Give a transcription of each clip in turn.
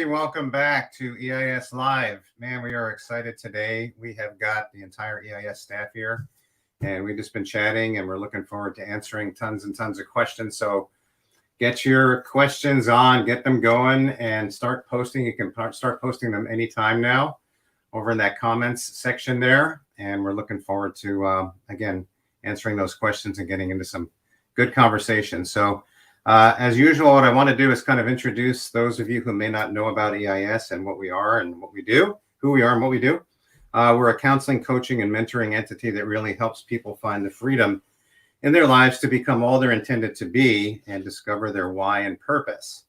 everybody. Welcome back to EIS Live. Man, we are excited today. We have got the entire EIS staff here, and we've just been chatting, and we're looking forward to answering tons and tons of questions. So get your questions on, get them going, and start posting. You can start posting them anytime now over in that comments section there. And we're looking forward to, again, answering those questions and getting into some good conversation. So as usual, what I want to do is kind of introduce those of you who may not know about EIS and what we are and what we do, who we are and what we do. We're a counseling, coaching, and mentoring entity that really helps people find the freedom in their lives to become all they're intended to be and discover their why and purpose.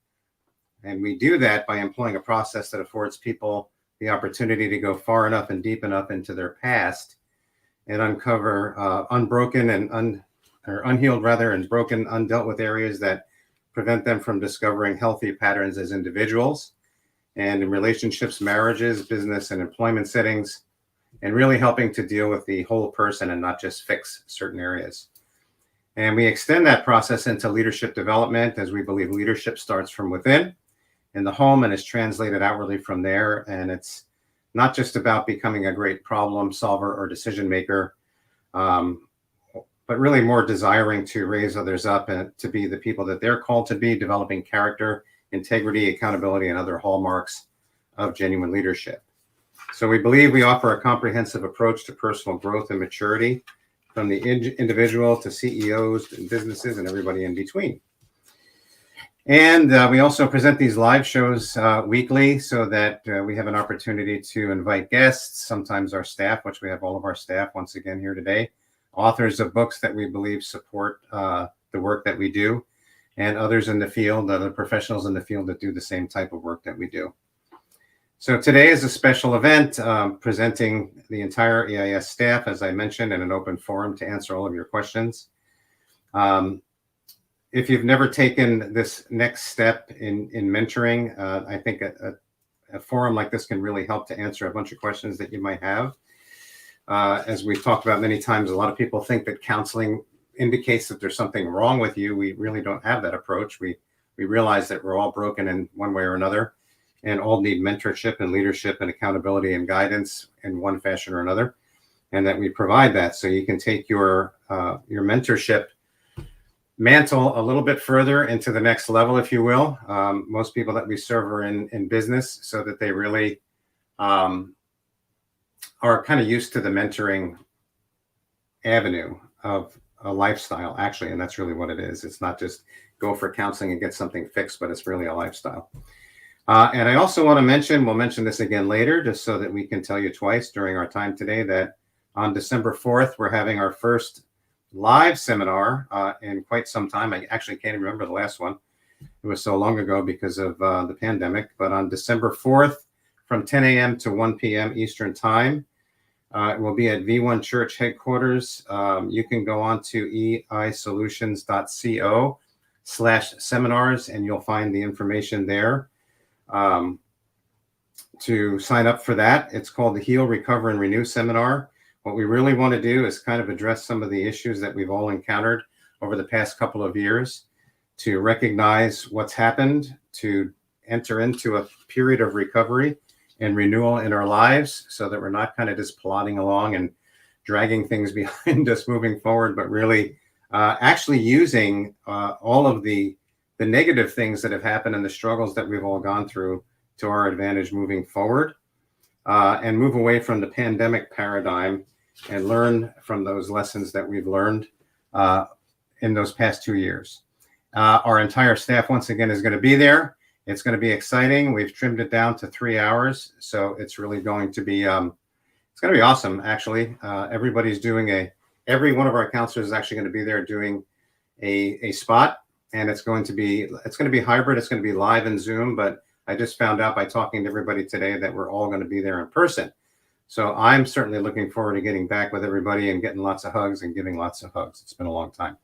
And we do that by employing a process that affords people the opportunity to go far enough and deep enough into their past and uncover unbroken and unhealed and broken, undealt with areas that prevent them from discovering healthy patterns as individuals and in relationships, marriages, business, and employment settings, and really helping to deal with the whole person and not just fix certain areas. And we extend that process into leadership development, as we believe leadership starts from within in the home and is translated outwardly from there. And it's not just about becoming a great problem solver or decision maker, but really more desiring to raise others up and to be the people that they're called to be, developing character, integrity, accountability, and other hallmarks of genuine leadership. So we believe we offer a comprehensive approach to personal growth and maturity, from the individual to CEOs and businesses and everybody in between. And we also present these live shows weekly so that we have an opportunity to invite guests, sometimes our staff, which we have all of our staff once again here today, authors of books that we believe support the work that we do, and others in the field, other professionals in the field that do the same type of work that we do. So today is a special event presenting the entire EIS staff, as I mentioned, in an open forum to answer all of your questions. If you've never taken this next step in mentoring, I think a forum like this can really help to answer a bunch of questions that you might have. As we've talked about many times, a lot of people think that counseling indicates that there's something wrong with you. We really don't have that approach. We realize that we're all broken in one way or another and all need mentorship and leadership and accountability and guidance in one fashion or another, and that we provide that. So you can take your mentorship mantle a little bit further into the next level, if you will. Most people that we serve are in business, so that they really are kind of used to the mentoring avenue of a lifestyle, actually, and that's really what it is. It's not just go for counseling and get something fixed, but it's really a lifestyle. And I also want to mention, we'll mention this again later, just so that we can tell you twice during our time today, that on December 4th, we're having our first live seminar in quite some time. I actually can't even remember the last one. It was so long ago because of the pandemic. But on December 4th, from 10 a.m. to 1 p.m. Eastern Time, it will be at V1 Church headquarters. You can go on to eisolutions.co/seminars, and you'll find the information there to sign up for that. It's called the Heal, Recover, and Renew Seminar. What we really want to do is kind of address some of the issues that we've all encountered over the past couple of years, to recognize what's happened, to enter into a period of recovery and renewal in our lives, so that we're not kind of just plodding along and dragging things behind us moving forward, but really actually using all of the negative things that have happened and the struggles that we've all gone through to our advantage moving forward, and move away from the pandemic paradigm and learn from those lessons that we've learned in those past 2 years. Our entire staff, once again, is going to be there. It's going to be exciting. We've trimmed it down to 3 hours, so it's really going to be it's going to be awesome. Actually, everybody's doing every one of our counselors is actually going to be there doing a spot, and it's going to be hybrid. It's going to be live in Zoom, but I just found out by talking to everybody today that we're all going to be there in person. So I'm certainly looking forward to getting back with everybody and getting lots of hugs and giving lots of hugs. It's been a long time.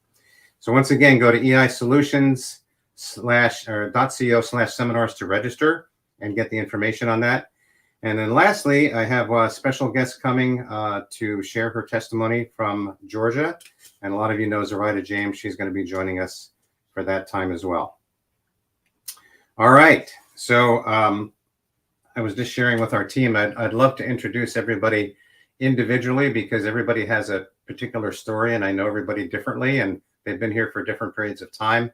So once again, go to eisolutions.co/seminars to register and get the information on that. And then lastly, I have a special guest coming to share her testimony from Georgia. And a lot of you know Zoraida James. She's going to be joining us for that time as well. All right. So I was just sharing with our team, I'd love to introduce everybody individually because everybody has a particular story and I know everybody differently and they've been here for different periods of time.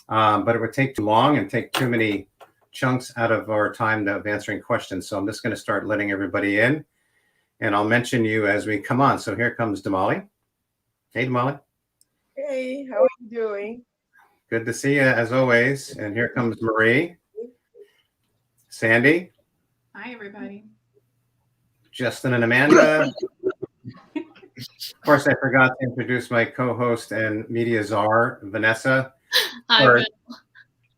But it would take too long and take too many chunks out of our time of answering questions. So I'm just going to start letting everybody in and I'll mention you as we come on. So here comes Damali. Hey, Damali. Hey, how are you doing? Good to see you as always. And here comes Marie. Sandy. Hi, everybody. Justin and Amanda. Of course, I forgot to introduce my co-host and media czar, Vanessa. Hi,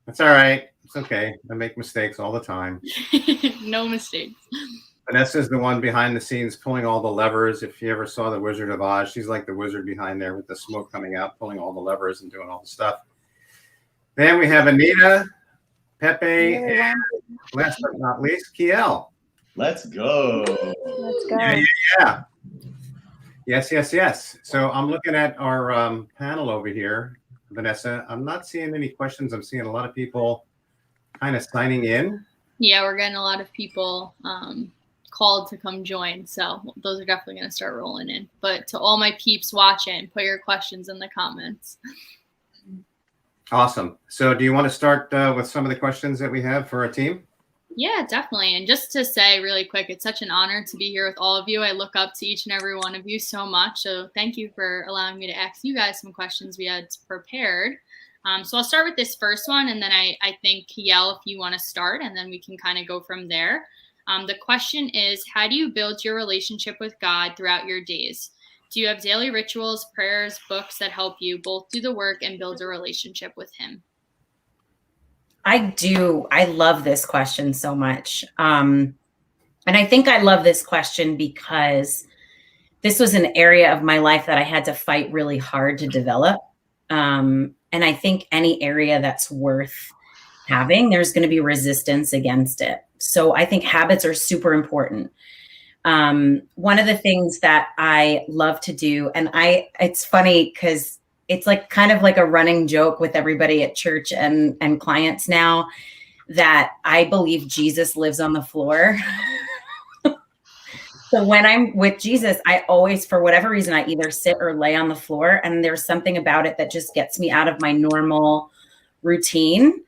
That's all right. It's okay. I make mistakes all the time. No mistakes. Vanessa's the one behind the scenes pulling all the levers. If you ever saw The Wizard of Oz, she's like the wizard behind there with the smoke coming out, pulling all the levers and doing all the stuff. Then we have Anita, Pepe, and last but not least, Kiel. Let's go. Let's go. Yeah. Yes. So I'm looking at our panel over here, Vanessa. I'm not seeing any questions. I'm seeing a lot of people kind of signing in. Yeah, we're getting a lot of people called to come join. So those are definitely going to start rolling in. But to all my peeps watching, put your questions in the comments. Awesome. So do you want to start with some of the questions that we have for our team? Yeah, definitely. And just to say really quick, it's such an honor to be here with all of you. I look up to each and every one of you so much. So thank you for allowing me to ask you guys some questions we had prepared. So I'll start with this first one. And then I think, Kiel, if you want to start, and then we can kind of go from there. The question is, how do you build your relationship with God throughout your days? Do you have daily rituals, prayers, books that help you both do the work and build a relationship with Him? I do. I love this question so much. And I think I love this question because this was an area of my life that I had to fight really hard to develop. And I think any area that's worth having, there's going to be resistance against it. So I think habits are super important. One of the things that I love to do, and it's funny because it's like kind of like a running joke with everybody at church and clients now that I believe Jesus lives on the floor. So when I'm with Jesus, I always, for whatever reason, I either sit or lay on the floor, and there's something about it that just gets me out of my normal routine.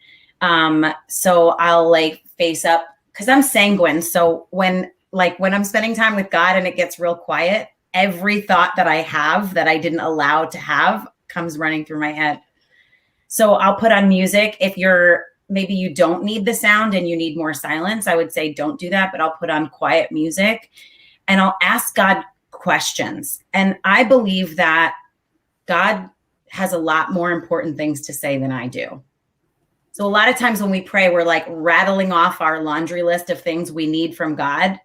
So I'll like face up because I'm sanguine. So when I'm spending time with God and it gets real quiet, every thought that I have that I didn't allow to have comes running through my head. So I'll put on music. If maybe you don't need the sound and you need more silence, I would say don't do that, but I'll put on quiet music and I'll ask God questions. And I believe that God has a lot more important things to say than I do. So a lot of times when we pray, we're like rattling off our laundry list of things we need from God.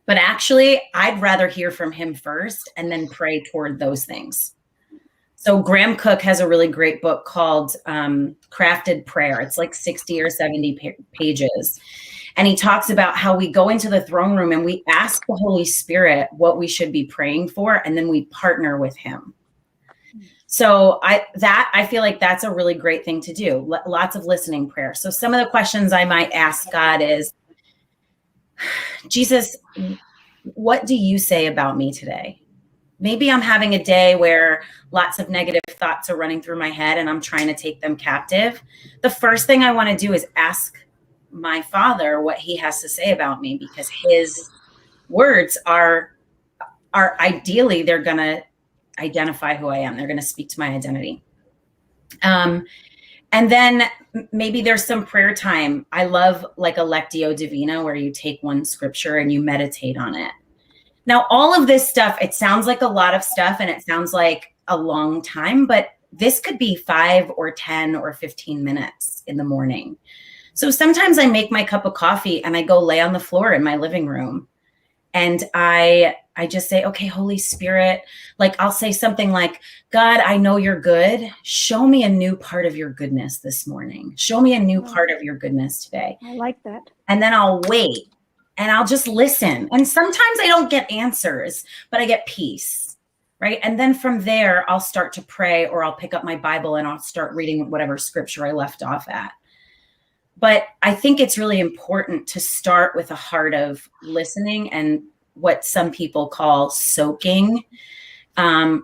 But actually, I'd rather hear from Him first and then pray toward those things. So Graham Cook has a really great book called Crafted Prayer. It's like 60 or 70 pages. And he talks about how we go into the throne room and we ask the Holy Spirit what we should be praying for, and then we partner with Him. So I feel like that's a really great thing to do. Lots of listening prayer. So some of the questions I might ask God is, Jesus, what do you say about me today? Maybe I'm having a day where lots of negative thoughts are running through my head and I'm trying to take them captive. The first thing I want to do is ask my Father what He has to say about me, because His words are ideally, they're going to identify who I am. They're going to speak to my identity. And then maybe there's some prayer time. I love like a Lectio Divina where you take one scripture and you meditate on it. Now, all of this stuff, it sounds like a lot of stuff and it sounds like a long time, but this could be 5 or 10 or 15 minutes in the morning. So sometimes I make my cup of coffee and I go lay on the floor in my living room and I just say, okay, Holy Spirit, like I'll say something like, God, I know you're good. Show me a new part of your goodness this morning. Show me a new part of your goodness today. I like that. And then I'll wait and I'll just listen. And sometimes I don't get answers, but I get peace, right? And then from there, I'll start to pray, or I'll pick up my Bible and I'll start reading whatever scripture I left off at. But I think it's really important to start with a heart of listening and what some people call soaking,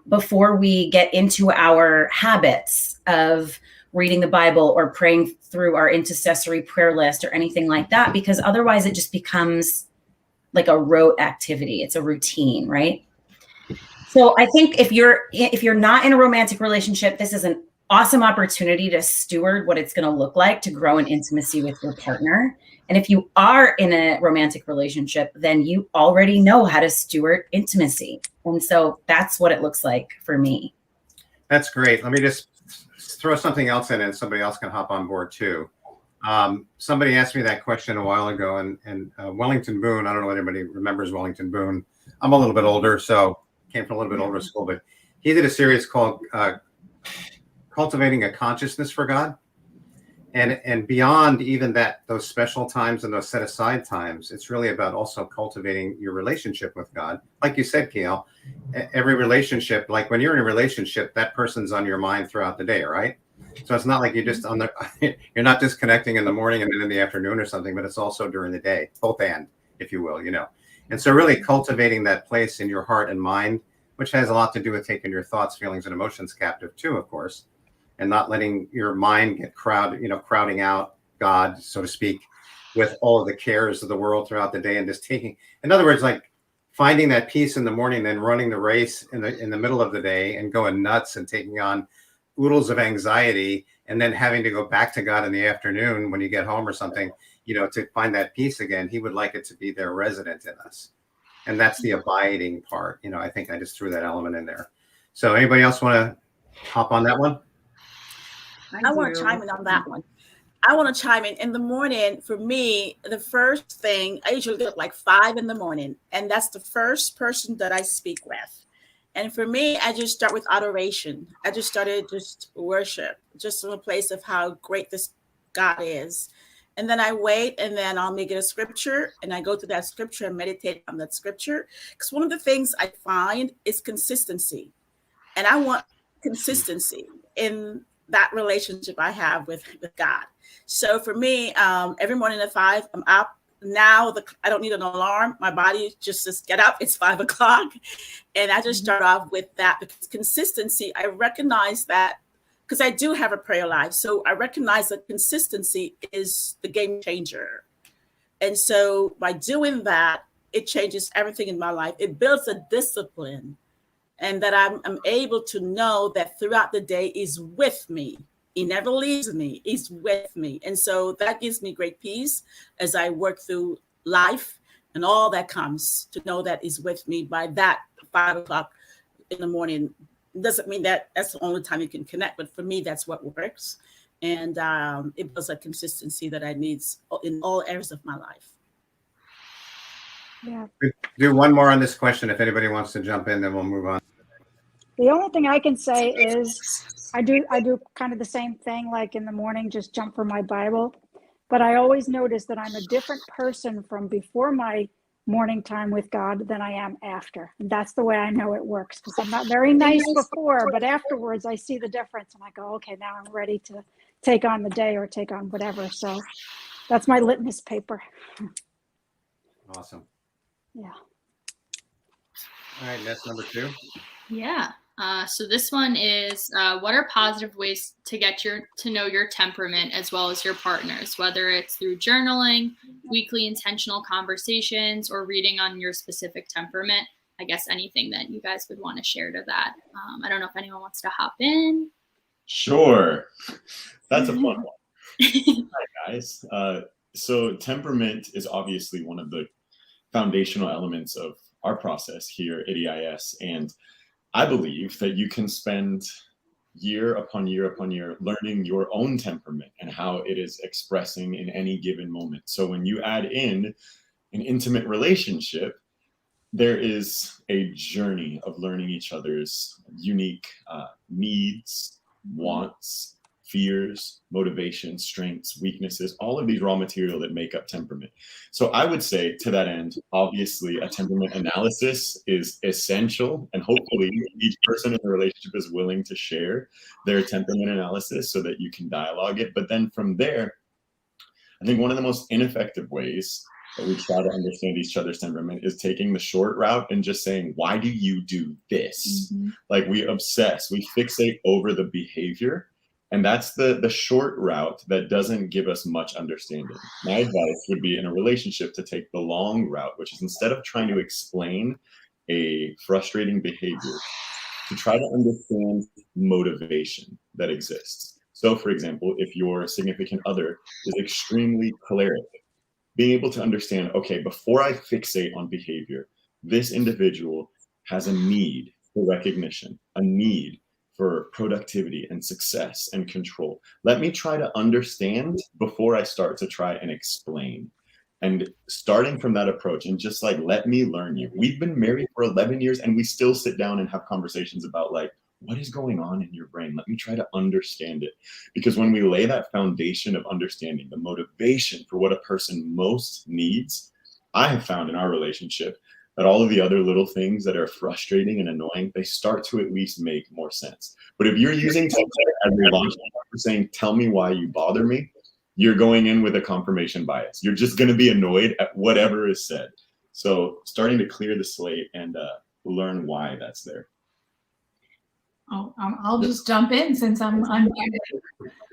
before we get into our habits of reading the Bible or praying through our intercessory prayer list or anything like that, because otherwise it just becomes like a rote activity. It's a routine, right? So I think if you're not in a romantic relationship, this is an awesome opportunity to steward what it's going to look like to grow in intimacy with your partner. And if you are in a romantic relationship, then you already know how to steward intimacy. And so that's what it looks like for me. That's great. Let me just throw something else in and somebody else can hop on board too. Somebody asked me that question a while ago, and Wellington Boone, I don't know if anybody remembers Wellington Boone. I'm a little bit older, so came from a little bit older school, but he did a series called Cultivating a Consciousness for God. And beyond even that, those special times and those set aside times, it's really about also cultivating your relationship with God. Like you said, Kiel, every relationship, like when you're in a relationship, that person's on your mind throughout the day, right? So it's not like you're just you're not just connecting in the morning and then in the afternoon or something, but it's also during the day, both and, if you will, And so really cultivating that place in your heart and mind, which has a lot to do with taking your thoughts, feelings, and emotions captive too, of course, and not letting your mind get crowding out God, so to speak, with all of the cares of the world throughout the day, and just taking, in other words, like finding that peace in the morning, then running the race in the middle of the day and going nuts and taking on oodles of anxiety, and then having to go back to God in the afternoon when you get home or something, to find that peace again. He would like it to be there resident in us. And that's the abiding part. I think I just threw that element in there. So anybody else want to hop on that one? I want to chime in on that one. I want to chime in the morning. For me, the first thing, I usually get up like 5 a.m, and that's the first person that I speak with. And for me, I just start with adoration. I just started just worship, just from a place of how great this God is. And then I wait, and then I'll make it a scripture, and I go to that scripture and meditate on that scripture. Because one of the things I find is consistency. And I want consistency in that relationship I have with God. So for me, every morning at 5, I'm up. Now I don't need an alarm. My body just says, get up, it's 5 o'clock. And I just start off with that, because consistency, I recognize that, because I do have a prayer life. So I recognize that consistency is the game changer. And so by doing that, it changes everything in my life. It builds a discipline, and that I'm able to know that throughout the day is with me. He never leaves me. He's with me. And so that gives me great peace as I work through life and all that comes, to know that he's with me by that 5 o'clock in the morning. Doesn't mean that that's the only time you can connect, but for me, that's what works. And it was a consistency that I need in all areas of my life. Yeah. Do one more on this question. If anybody wants to jump in, then we'll move on. The only thing I can say is I do kind of the same thing, like in the morning, just jump for my Bible. But I always notice that I'm a different person from before my morning time with God than I am after. And that's the way I know it works, because I'm not very nice before, but afterwards I see the difference and I go, okay, now I'm ready to take on the day or take on whatever. So that's my litmus paper. Awesome. Yeah. All right, that's number 2. Yeah. So this one is, what are positive ways to get to know your temperament as well as your partners, whether it's through journaling, weekly intentional conversations, or reading on your specific temperament? I guess anything that you guys would want to share to that. I don't know if anyone wants to hop in. Sure. That's a fun one. Hi, guys. So temperament is obviously one of the foundational elements of our process here at EIS. And I believe that you can spend year upon year upon year learning your own temperament and how it is expressing in any given moment. So when you add in an intimate relationship, there is a journey of learning each other's unique needs, wants, fears, motivations, strengths, weaknesses, all of these raw material that make up temperament. So I would say, to that end, obviously a temperament analysis is essential, and hopefully each person in the relationship is willing to share their temperament analysis so that you can dialogue it. But then from there, I think one of the most ineffective ways that we try to understand each other's temperament is taking the short route and just saying, why do you do this? Like we obsess, we fixate over the behavior. And that's the short route that doesn't give us much understanding. My advice would be in a relationship to take the long route, which is instead of trying to explain a frustrating behavior, to try to understand motivation that exists. So for example, if your significant other is extremely choleric, being able to understand, okay, before I fixate on behavior, this individual has a need for recognition, a need for productivity and success and control. Let me try to understand before I start to try and explain. And starting from that approach and just like, let me learn you. We've been married for 11 years and we still sit down and have conversations about like, what is going on in your brain? Let me try to understand it. Because when we lay that foundation of understanding the motivation for what a person most needs, I have found in our relationship that all of the other little things that are frustrating and annoying, they start to at least make more sense. But if you're using template as your launch for saying, tell me why you bother me, you're going in with a confirmation bias. You're just going to be annoyed at whatever is said. So starting to clear the slate and learn why that's there. Oh, I'll just jump in since I'm here.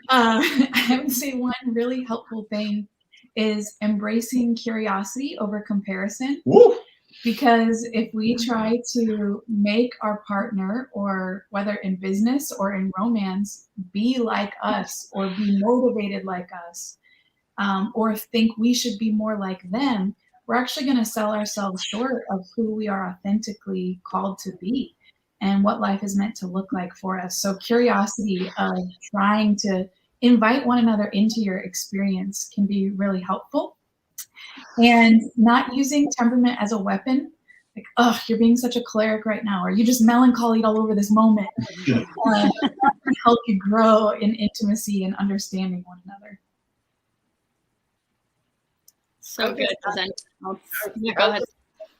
I would say one really helpful thing is embracing curiosity over comparison. Woo! Because if we try to make our partner, or whether in business or in romance, be like us or be motivated like us, or think we should be more like them, we're actually going to sell ourselves short of who we are authentically called to be and what life is meant to look like for us. So curiosity of trying to invite one another into your experience can be really helpful. And not using temperament as a weapon, like, oh, you're being such a choleric right now, or you just melancholied all over this moment, help you grow in intimacy and understanding one another. So good. Yeah, go ahead.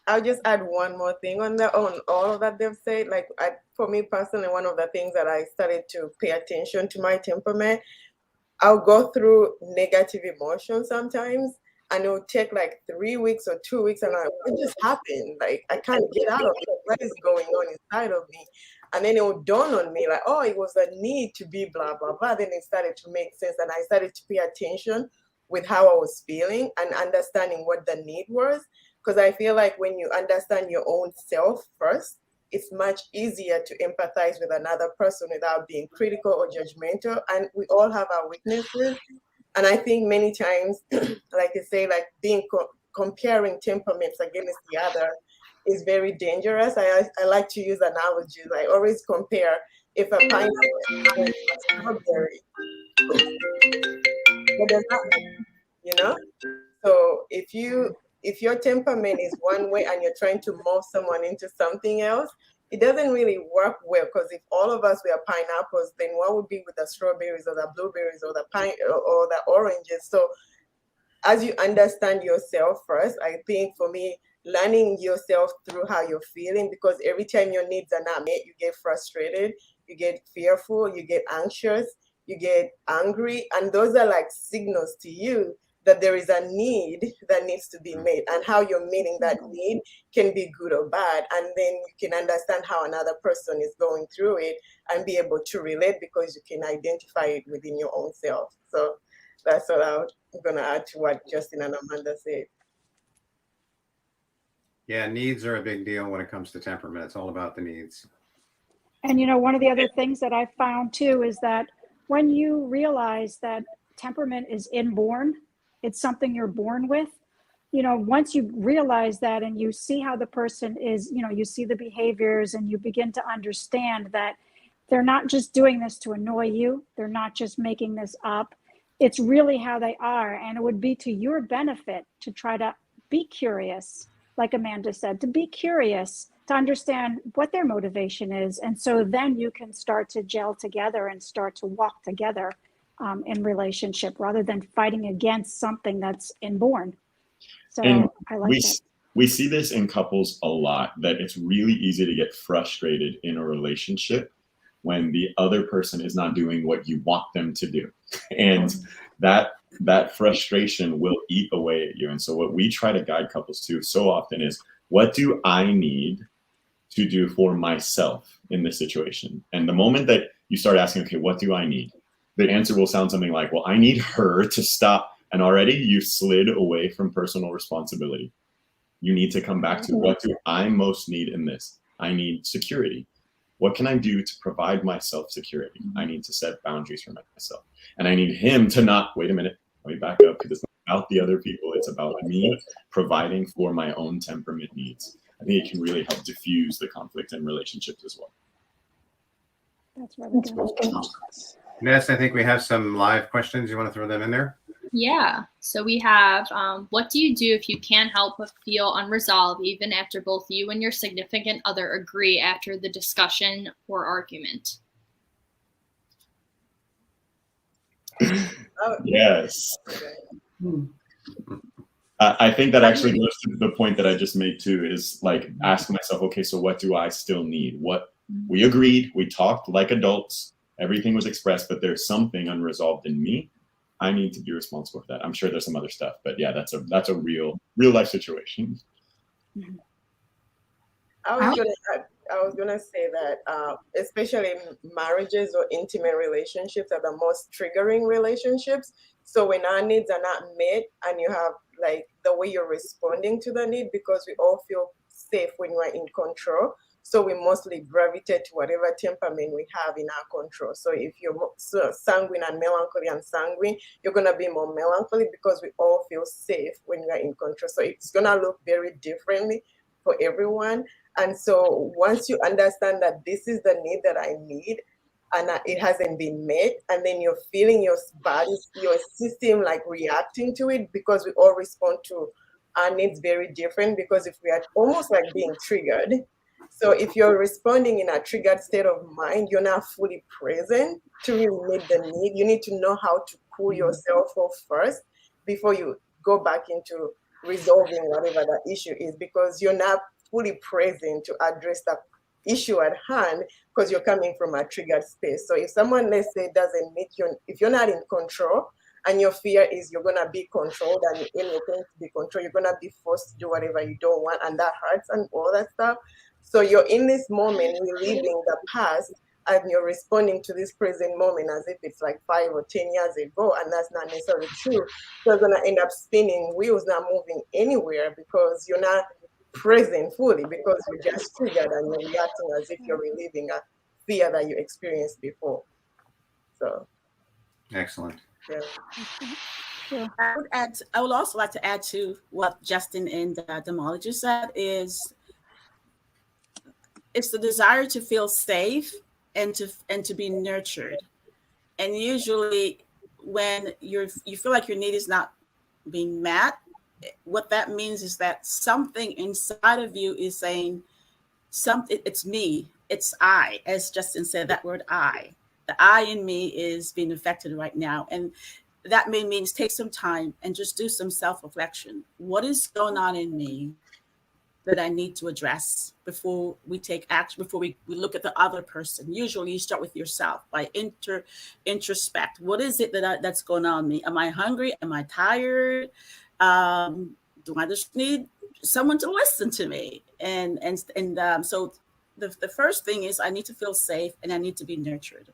I'll just add one more thing on all of that they've said. Like for me personally, one of the things that I started to pay attention to my temperament, I'll go through negative emotions sometimes, and it will take like 3 weeks or 2 weeks, and what just happened? Like I can't get out of it. What is going on inside of me? And then it will dawn on me like, oh, it was a need to be blah, blah, blah. Then it started to make sense, and I started to pay attention with how I was feeling and understanding what the need was. Because I feel like when you understand your own self first, it's much easier to empathize with another person without being critical or judgmental. And we all have our weaknesses. And I think many times, like you say, like being comparing temperaments against the other is very dangerous. I like to use analogies. I always compare if a pineapple and a strawberry. What does that mean? You know? So if your temperament is one way and you're trying to mold someone into something else, it doesn't really work well, because if all of us were pineapples, then what would be with the strawberries or the blueberries or the or the oranges? So as you understand yourself first, I think for me, learning yourself through how you're feeling, because every time your needs are not met, you get frustrated, you get fearful, you get anxious, you get angry, and those are like signals to you that there is a need that needs to be met, and how you're meeting that need can be good or bad. And then you can understand how another person is going through it and be able to relate, because you can identify it within your own self. So that's what I'm going to add to what Justin and Amanda said. Yeah, needs are a big deal when it comes to temperament. It's all about the needs. And, you know, one of the other things that I found too is that when you realize that temperament is inborn, it's something you're born with, you know, once you realize that and you see how the person is, you know, you see the behaviors and you begin to understand that they're not just doing this to annoy you. They're not just making this up. It's really how they are. And it would be to your benefit to try to be curious, like Amanda said, to be curious, to understand what their motivation is. And so then you can start to gel together and start to walk together in relationship, rather than fighting against something that's inborn. So and I like that. We see this in couples a lot, that it's really easy to get frustrated in a relationship when the other person is not doing what you want them to do. And that that frustration will eat away at you. And so what we try to guide couples to so often is, what do I need to do for myself in this situation? And the moment that you start asking, okay, what do I need? The answer will sound something like, well, I need her to stop. And already you slid away from personal responsibility. You need to come back to, what do I most need in this? I need security. What can I do to provide myself security? I need to set boundaries for myself. And I need him to not, wait a minute, let me back up, because it's not about the other people. It's about me providing for my own temperament needs. I think it can really help diffuse the conflict in relationships as well. That's really good. Ness, I think we have some live questions. You want to throw them in there? Yeah. So we have, what do you do if you can't help but feel unresolved, even after both you and your significant other agree after the discussion or argument? Yes. I think that actually goes to the point that I just made too, is like asking myself, okay, so what do I still need? What we agreed, we talked like adults, everything was expressed, but there's something unresolved in me. I need to be responsible for that. I'm sure there's some other stuff, but yeah, that's a real life situation. I was gonna say that especially marriages or intimate relationships are the most triggering relationships. So when our needs are not met, and you have like the way you're responding to the need, because we all feel safe when we're in control. So we mostly gravitate to whatever temperament we have in our control. So if you're sanguine and melancholy and sanguine, you're going to be more melancholy, because we all feel safe when we're in control. So it's going to look very differently for everyone. And so once you understand that this is the need that I need, and it hasn't been met, and then you're feeling your body, your system like reacting to it, because we all respond to our needs very different, because if we are almost like being triggered. So if you're responding in a triggered state of mind, you're not fully present to really meet the need. You need to know how to cool yourself off first before you go back into resolving whatever the issue is, because you're not fully present to address the issue at hand, because you're coming from a triggered space. So if someone, let's say, doesn't meet you, if you're not in control, and your fear is you're going to be controlled, and when you're going to be controlled, you're going to be forced to do whatever you don't want, and that hurts and all that stuff. So you're in this moment reliving the past, and you're responding to this present moment as if it's like 5 or 10 years ago, and that's not necessarily true. So you're going to end up spinning wheels, not moving anywhere, because you're not present fully, because you're just triggered and you're reacting as if you're reliving a fear that you experienced before. So excellent. Yeah. Sure. I would also like to add to what Justin and Damali said, is it's the desire to feel safe and to be nurtured. And usually when you feel like your need is not being met, what that means is that something inside of you is saying something, it's me, it's I, as Justin said, that word I. The I in me is being affected right now. And that means take some time and just do some self-reflection. What is going on in me that I need to address before we take action, before we look at the other person? Usually you start with yourself by introspect. What is it that's going on in me? Am I hungry? Am I tired? Do I just need someone to listen to me? So the first thing is I need to feel safe and I need to be nurtured,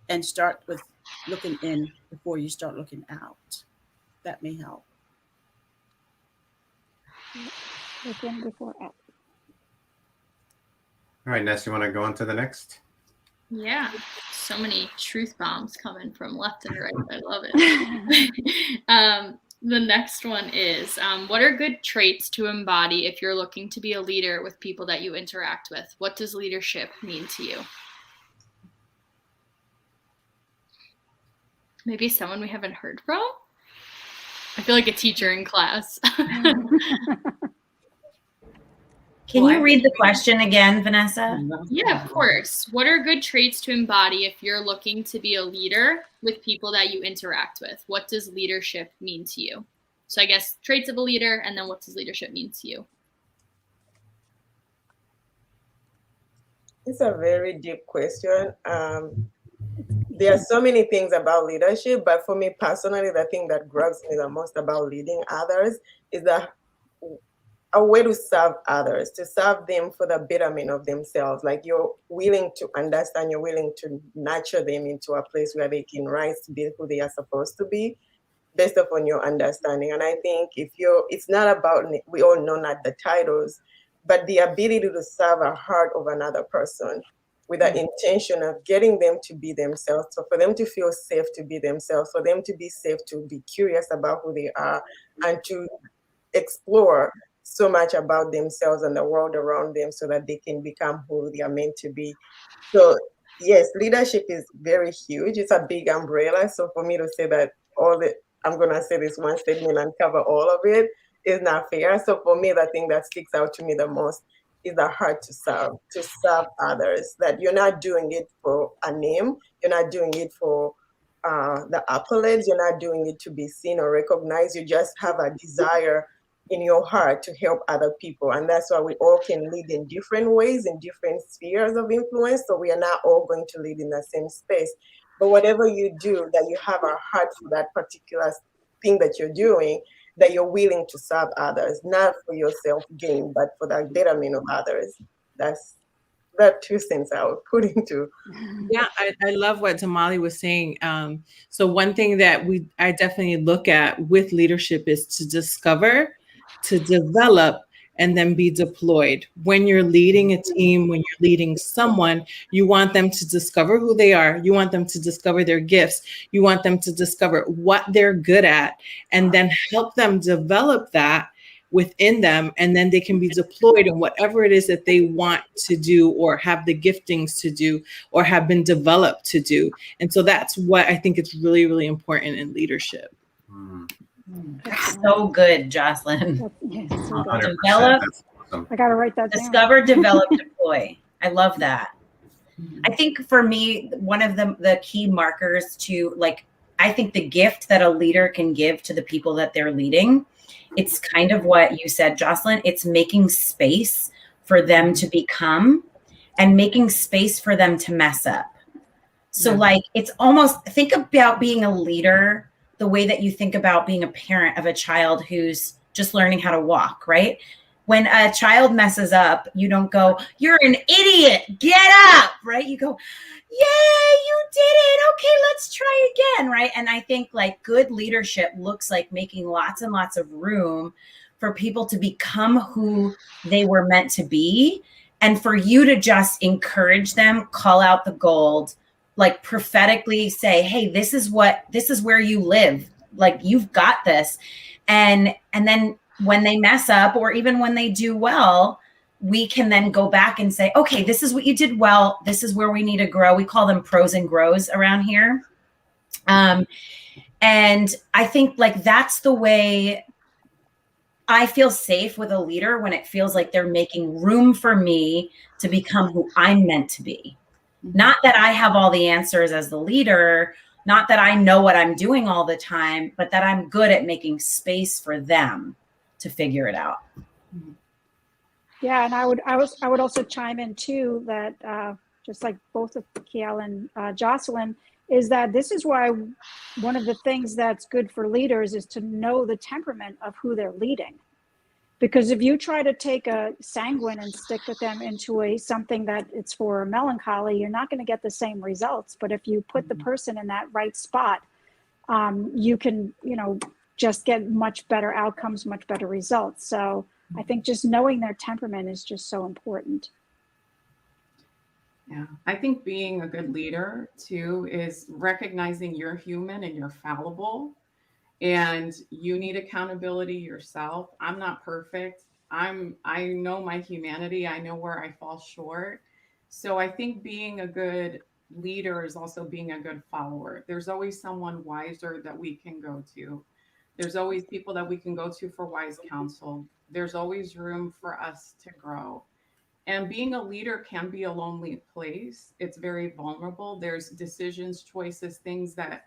and start with looking in before you start looking out. That may help. Look in before out. All right, Ness, you want to go on to the next? Yeah, so many truth bombs coming from left and right. I love it. The next one is, what are good traits to embody if you're looking to be a leader with people that you interact with? What does leadership mean to you? Maybe someone we haven't heard from? I feel like a teacher in class. Can you read the question again, Vanessa? Yeah, of course. What are good traits to embody if you're looking to be a leader with people that you interact with? What does leadership mean to you? So I guess traits of a leader, and then what does leadership mean to you? It's a very deep question. there are so many things about leadership, but for me personally, the thing that grabs me the most about leading others is that a way to serve others, to serve them for the betterment of themselves. Like you're willing to understand, you're willing to nurture them into a place where they can rise to be who they are supposed to be based upon your understanding. And I think it's not about, we all know not the titles, but the ability to serve a heart of another person with the intention of getting them to be themselves. So for them to feel safe to be themselves, for them to be safe to be curious about who they are and to explore so much about themselves and the world around them so that they can become who they are meant to be. So yes, leadership is very huge. It's a big umbrella. So for me to say that I'm gonna say this one statement and cover all of it is not fair. So for me, the thing that sticks out to me the most is the heart to serve others. That you're not doing it for a name, you're not doing it for the accolades, you're not doing it to be seen or recognized. You just have a desire in your heart to help other people. And that's why we all can lead in different ways, in different spheres of influence. So we are not all going to lead in the same space. But whatever you do, that you have a heart for that particular thing that you're doing, that you're willing to serve others, not for your self-gain, but for the betterment of others. That's that 2 cents I would put into. Yeah, I love what Damali was saying. So one thing that I definitely look at with leadership is to discover, to develop, and then be deployed. When you're leading a team, when you're leading someone, you want them to discover who they are. You want them to discover their gifts. You want them to discover what they're good at, and then help them develop that within them, and then they can be deployed in whatever it is that they want to do or have the giftings to do or have been developed to do. And so that's what I think is really, really important in leadership. So good, Jocelyn. Yes, so good. 100%. Develop, That's awesome. I got to write that down. discover, develop, deploy. I love that. I think for me, one of the key markers to I think the gift that a leader can give to the people that they're leading, it's kind of what you said, Jocelyn. It's making space for them to become and making space for them to mess up. So it's almost, think about being a leader the way that you think about being a parent of a child who's just learning how to walk, right? When a child messes up, you don't go, "You're an idiot, get up," right? You go, "Yay, you did it. Okay, let's try again," right? And I think good leadership looks like making lots and lots of room for people to become who they were meant to be, and for you to just encourage them, call out the gold, prophetically say, "Hey, this is where you live. You've got this." And then when they mess up, or even when they do well, we can then go back and say, "Okay, this is what you did well. This is where we need to grow." We call them pros and grows around here. And I think that's the way I feel safe with a leader, when it feels like they're making room for me to become who I'm meant to be. Not that I have all the answers as the leader, not that I know what I'm doing all the time, but that I'm good at making space for them to figure it out. Yeah, and I would also chime in too that just like both of Kiel and Jocelyn, is that this is why one of the things that's good for leaders is to know the temperament of who they're leading. Because if you try to take a sanguine and stick with them into something that it's for melancholy, you're not going to get the same results. But if you put the person in that right spot, you can, just get much better outcomes, much better results. So I think just knowing their temperament is just so important. Yeah, I think being a good leader too is recognizing you're human and you're fallible. And you need accountability yourself. I'm not perfect. I know my humanity. I know where I fall short. So I think being a good leader is also being a good follower. There's always someone wiser that we can go to. There's always people that we can go to for wise counsel. There's always room for us to grow. And being a leader can be a lonely place. It's very vulnerable. There's decisions, choices, things that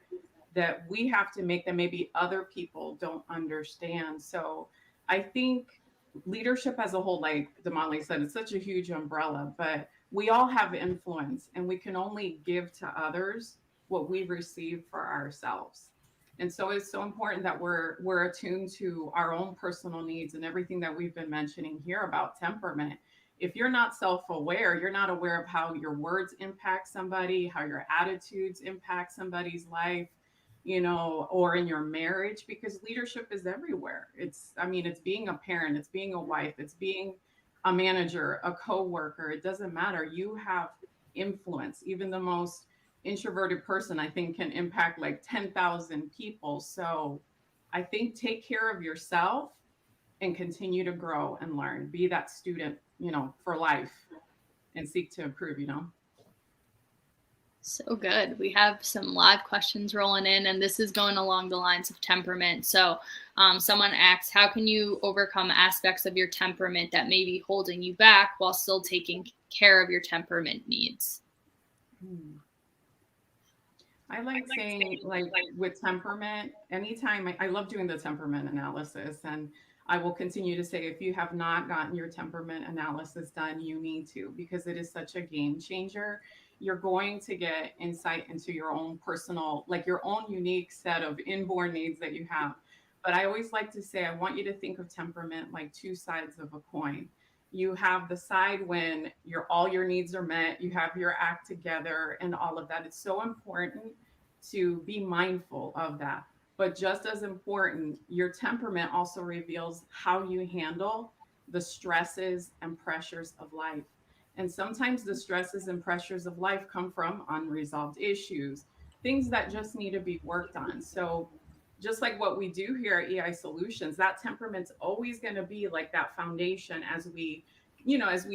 we have to make that maybe other people don't understand. So I think leadership as a whole, like Damali said, it's such a huge umbrella, but we all have influence and we can only give to others what we receive for ourselves. And so it's so important that we're attuned to our own personal needs and everything that we've been mentioning here about temperament. If you're not self-aware, you're not aware of how your words impact somebody, how your attitudes impact somebody's life, you know, or in your marriage, because leadership is everywhere. It's being a parent, it's being a wife, it's being a manager, a co-worker. It doesn't matter. You have influence. Even the most introverted person, I think, can impact like 10,000 people. So I think take care of yourself and continue to grow and learn. Be that student, you know, for life, and seek to improve, you know. So good. We have some live questions rolling in, and this is going along the lines of temperament. So someone asks, how can you overcome aspects of your temperament that may be holding you back while still taking care of your temperament needs? I like saying, like with temperament, anytime I love doing the temperament analysis, and I will continue to say, if you have not gotten your temperament analysis done, you need to, because it is such a game changer. You're going to get insight into your own personal, like your own unique set of inborn needs that you have. But I always like to say, I want you to think of temperament like two sides of a coin. You have the side when all your needs are met, you have your act together and all of that. It's so important to be mindful of that. But just as important, your temperament also reveals how you handle the stresses and pressures of life. And sometimes the stresses and pressures of life come from unresolved issues, things that just need to be worked on. So just like what we do here at EI Solutions, that temperament's always going to be like that foundation as we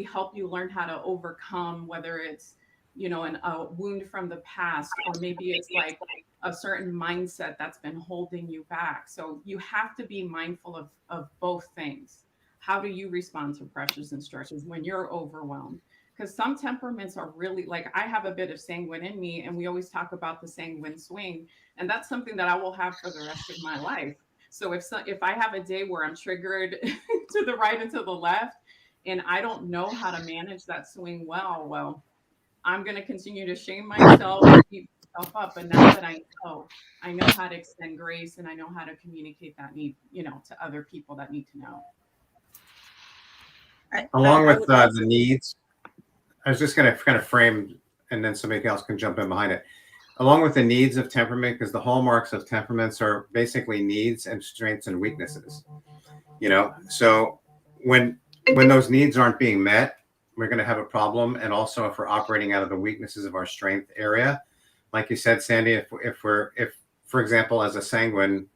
help you learn how to overcome, whether it's, you know, a wound from the past, or maybe it's like a certain mindset that's been holding you back. So you have to be mindful of both things. How do you respond to pressures and stresses when you're overwhelmed? Because some temperaments are really, like, I have a bit of sanguine in me, and we always talk about the sanguine swing, and that's something that I will have for the rest of my life. So if I have a day where I'm triggered to the right and to the left, and I don't know how to manage that swing well, I'm going to continue to shame myself, beat myself up. But now that I know how to extend grace, and I know how to communicate that need, you know, to other people that need to know. Along with the needs, I was just going to kind of frame, and then somebody else can jump in behind it. Along with the needs of temperament, because the hallmarks of temperaments are basically needs and strengths and weaknesses. You know, so when those needs aren't being met, we're going to have a problem. And also, if we're operating out of the weaknesses of our strength area, like you said, Sandy, if for example, as a sanguine,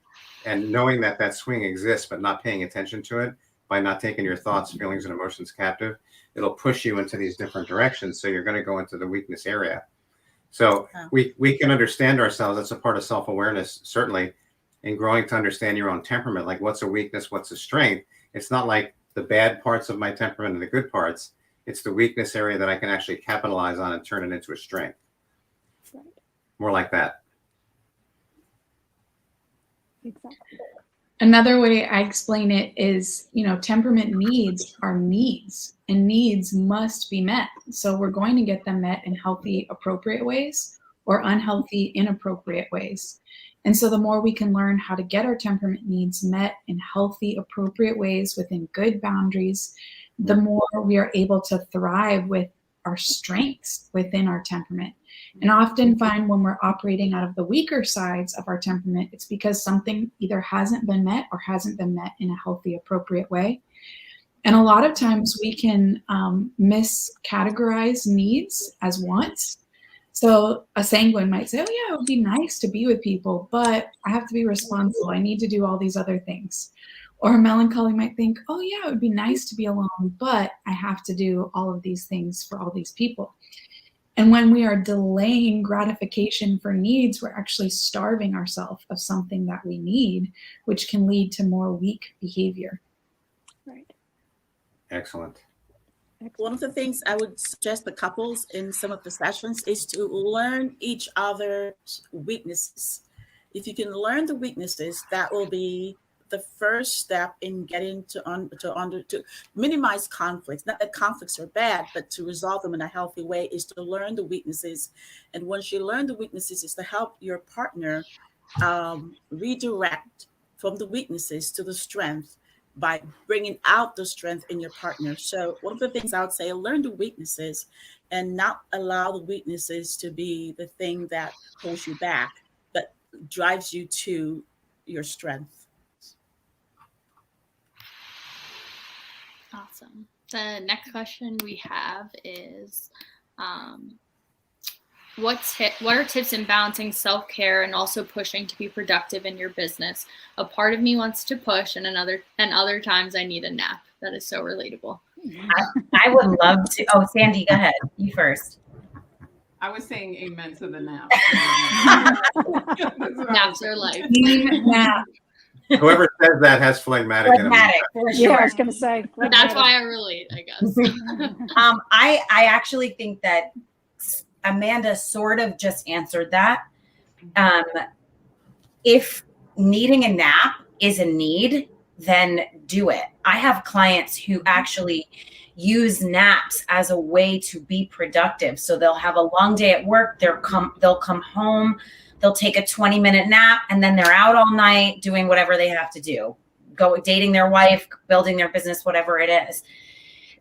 and knowing that swing exists, but not paying attention to it, by not taking your thoughts, feelings, and emotions captive, it'll push you into these different directions. So you're going to go into the weakness area. So we can understand ourselves. That's a part of self-awareness, certainly, in growing to understand your own temperament. Like, what's a weakness? What's a strength? It's not like the bad parts of my temperament and the good parts. It's the weakness area that I can actually capitalize on and turn it into a strength. Right. More like that. Exactly. Another way I explain it is, you know, temperament needs are needs, and needs must be met. So we're going to get them met in healthy, appropriate ways, or unhealthy, inappropriate ways. And so the more we can learn how to get our temperament needs met in healthy, appropriate ways within good boundaries, the more we are able to thrive with our strengths within our temperament. And often find when we're operating out of the weaker sides of our temperament, it's because something either hasn't been met or hasn't been met in a healthy, appropriate way. And a lot of times we can miscategorize needs as wants. So a sanguine might say, oh yeah, it would be nice to be with people, but I have to be responsible. I need to do all these other things. Or a melancholy might think, oh yeah, it would be nice to be alone, but I have to do all of these things for all these people. And when we are delaying gratification for needs, we're actually starving ourselves of something that we need, which can lead to more weak behavior. Right. Excellent. One of the things I would suggest the couples in some of the sessions is to learn each other's weaknesses. If you can learn the weaknesses, that will be the first step in getting to minimize conflicts. Not that conflicts are bad, but to resolve them in a healthy way is to learn the weaknesses. And once you learn the weaknesses, is to help your partner redirect from the weaknesses to the strength by bringing out the strength in your partner. So one of the things I would say, learn the weaknesses and not allow the weaknesses to be the thing that holds you back, but drives you to your strength. Awesome. The next question we have is, what are tips in balancing self-care and also pushing to be productive in your business? A part of me wants to push, and other times I need a nap. That is so relatable. I would love to. Oh, Sandy, go ahead. You first. I was saying amen to the nap. Naps are life. Nap. Whoever says that has phlegmatic in them. Phlegmatic, for Yeah, sure. I was going to say. That's why I relate, I guess. I actually think that Amanda sort of just answered that. If needing a nap is a need, then do it. I have clients who actually use naps as a way to be productive. So they'll have a long day at work. They'll come home. They'll take a 20-minute nap, and then they're out all night doing whatever they have to do, dating their wife, building their business, whatever it is.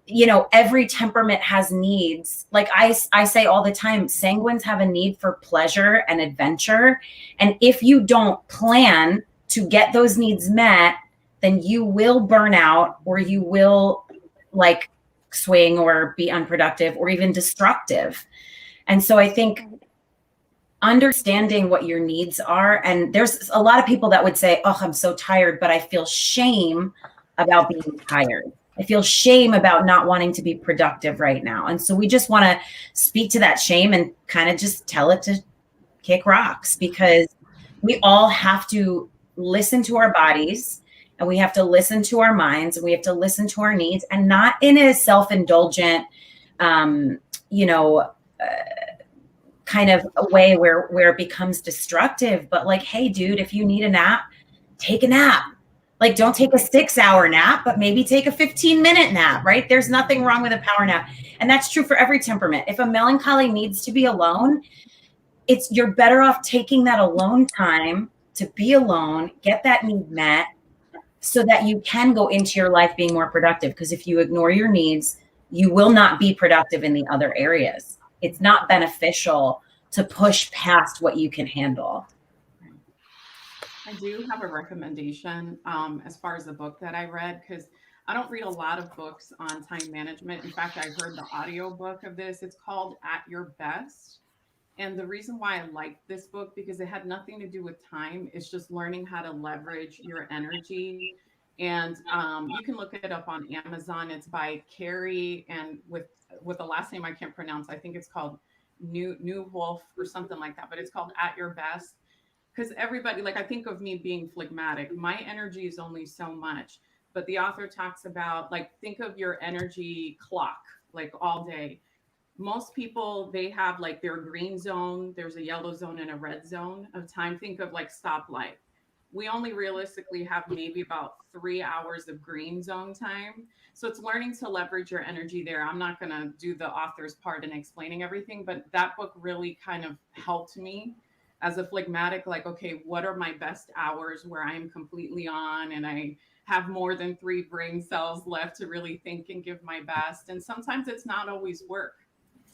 You know, every temperament has needs. Like I say all the time, sanguines have a need for pleasure and adventure. And if you don't plan to get those needs met, then you will burn out, or you will like swing or be unproductive or even destructive. And so I think understanding what your needs are, and there's a lot of people that would say, oh, I'm so tired, but I feel shame about being tired. I feel shame about not wanting to be productive right now. And so we just want to speak to that shame and kind of just tell it to kick rocks, because we all have to listen to our bodies, and we have to listen to our minds, and we have to listen to our needs, and not in a self-indulgent, kind of a way where it becomes destructive. But like, hey, dude, if you need a nap, take a nap. Like, don't take a 6-hour nap, but maybe take a 15-minute nap, right? There's nothing wrong with a power nap. And that's true for every temperament. If a melancholy needs to be alone, you're better off taking that alone time to be alone, get that need met, so that you can go into your life being more productive. Because if you ignore your needs, you will not be productive in the other areas. It's not beneficial to push past what you can handle. I do have a recommendation as far as the book that I read, because I don't read a lot of books on time management. In fact, I heard the audio book of this. It's called At Your Best. And the reason why I liked this book, because it had nothing to do with time. It's just learning how to leverage your energy. And you can look it up on Amazon. It's by Carrie, and with the last name I can't pronounce. I think it's called New Wolf or something like that. But it's called At Your Best. Because everybody, like, I think of me being phlegmatic. My energy is only so much. But the author talks about, like, think of your energy clock, like, all day. Most people, they have like their green zone, there's a yellow zone and a red zone of time. Think of like stoplight. We only realistically have maybe about 3 hours of green zone time. So it's learning to leverage your energy there. I'm not going to do the author's part in explaining everything, but that book really kind of helped me as a phlegmatic, like, okay, what are my best hours where I am completely on and I have more than 3 brain cells left to really think and give my best. And sometimes it's not always work.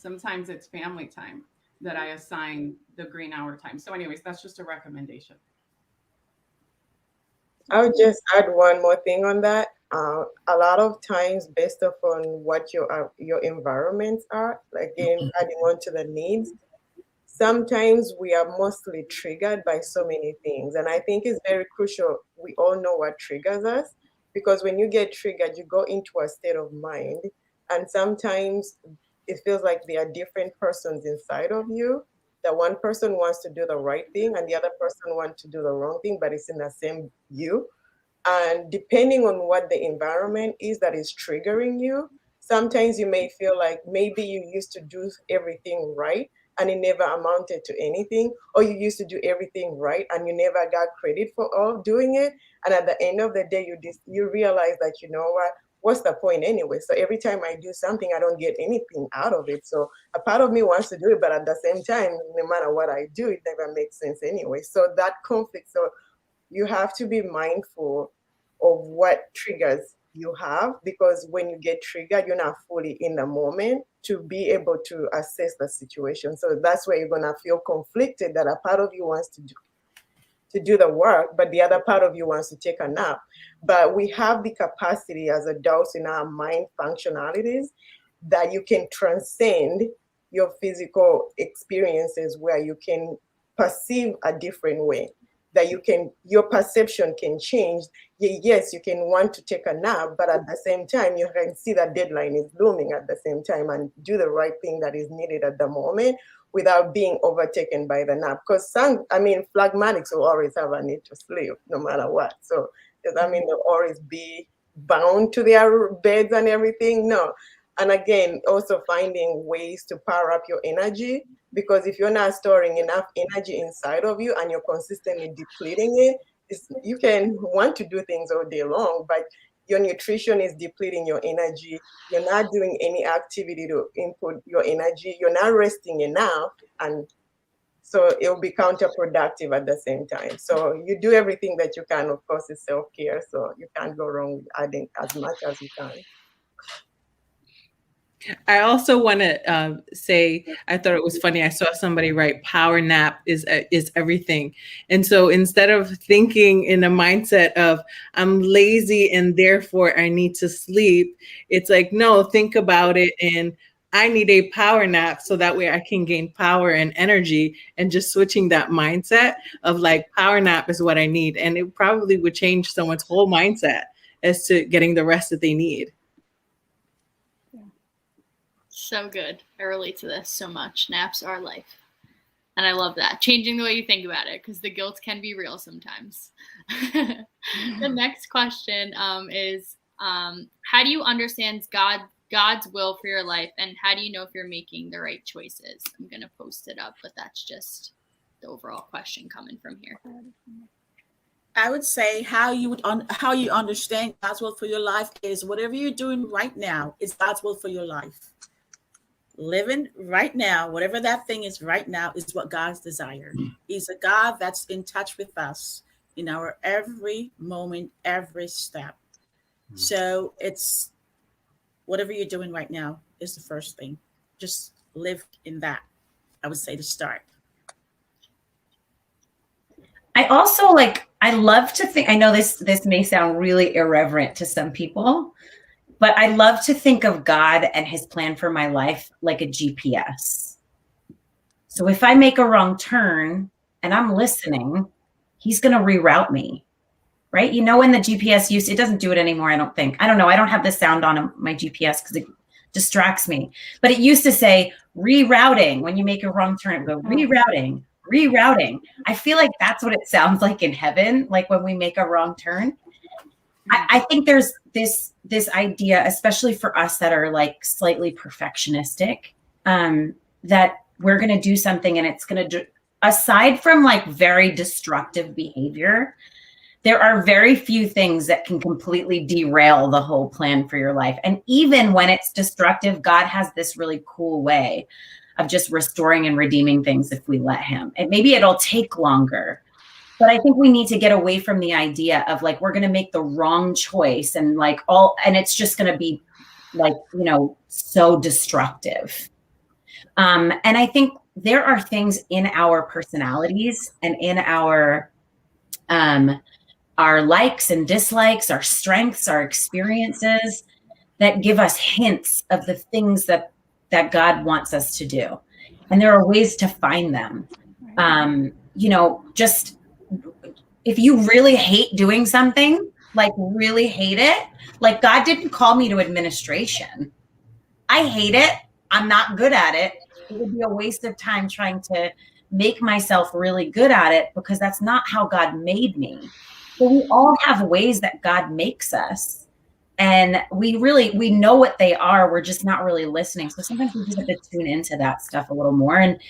Sometimes it's family time that I assign the green hour time. So anyways, that's just a recommendation. I would just add one more thing on that. A lot of times, based upon what your environments are, again, adding on to the needs, sometimes we are mostly triggered by so many things. And I think it's very crucial. We all know what triggers us, because when you get triggered, you go into a state of mind. And sometimes it feels like there are different persons inside of you. That one person wants to do the right thing and the other person wants to do the wrong thing, but it's in the same you. And depending on what the environment is that is triggering you, sometimes you may feel like maybe you used to do everything right, and it never amounted to anything, or you used to do everything right and you never got credit for all doing it. And at the end of the day, you realize that, you know what, what's the point anyway? So every time I do something, I don't get anything out of it. So a part of me wants to do it, but at the same time, no matter what I do, it never makes sense anyway. So that conflict, so you have to be mindful of what triggers you have, because when you get triggered, you're not fully in the moment to be able to assess the situation. So that's where you're gonna feel conflicted, that a part of you wants to do the work, but the other part of you wants to take a nap. But we have the capacity as adults in our mind functionalities that you can transcend your physical experiences, where you can perceive a different way, that your perception can change. Yes, you can want to take a nap, but at the same time, you can see that deadline is looming at the same time and do the right thing that is needed at the moment without being overtaken by the nap. Because phlegmatics will always have a need to sleep no matter what. So does that mean they'll always be bound to their beds and everything? No. And again, also finding ways to power up your energy, because if you're not storing enough energy inside of you and you're consistently depleting it, you can want to do things all day long, but your nutrition is depleting your energy. You're not doing any activity to input your energy. You're not resting enough. And so it will be counterproductive at the same time. So you do everything that you can. Of course, it's self-care. So you can't go wrong with adding as much as you can. I also want to say, I thought it was funny. I saw somebody write power nap is everything. And so instead of thinking in a mindset of I'm lazy and therefore I need to sleep, it's like, no, think about it. And I need a power nap so that way I can gain power and energy, and just switching that mindset of like power nap is what I need. And it probably would change someone's whole mindset as to getting the rest that they need. So good. I relate to this so much. Naps are life. And I love that. Changing the way you think about it, because the guilt can be real sometimes. The next question is, how do you understand God's will for your life, and how do you know if you're making the right choices? I'm going to post it up, but that's just the overall question coming from here. I would say how you understand God's will for your life is whatever you're doing right now is God's will for your life. Living right now, whatever that thing is right now, is what God's desire. He's a God that's in touch with us in our every moment, every step. So it's whatever you're doing right now is the first thing. Just live in that, I would say, to start. I also I love to think, I know this may sound really irreverent to some people, but I love to think of God and his plan for my life like a GPS. So if I make a wrong turn and I'm listening, he's going to reroute me, right? You know, when the GPS it doesn't do it anymore, I don't think. I don't know. I don't have the sound on my GPS because it distracts me. But it used to say rerouting. When you make a wrong turn, it would go rerouting. I feel like that's what it sounds like in heaven, like when we make a wrong turn. I think there's this idea, especially for us that are like slightly perfectionistic, that we're going to do something and it's going to, aside from like very destructive behavior, there are very few things that can completely derail the whole plan for your life. And even when it's destructive, God has this really cool way of just restoring and redeeming things if we let him. And maybe it'll take longer. But I think we need to get away from the idea of like, we're going to make the wrong choice and and it's just going to be like, so destructive. And I think there are things in our personalities and in our likes and dislikes, our strengths, our experiences that give us hints of the things that God wants us to do. And there are ways to find them. Just if you really hate doing something, like really hate it, like God didn't call me to administration. I hate it. I'm not good at it. It would be a waste of time trying to make myself really good at it, because that's not how God made me. So we all have ways that God makes us. And we know what they are. We're just not really listening. So sometimes we just have to tune into that stuff a little more. And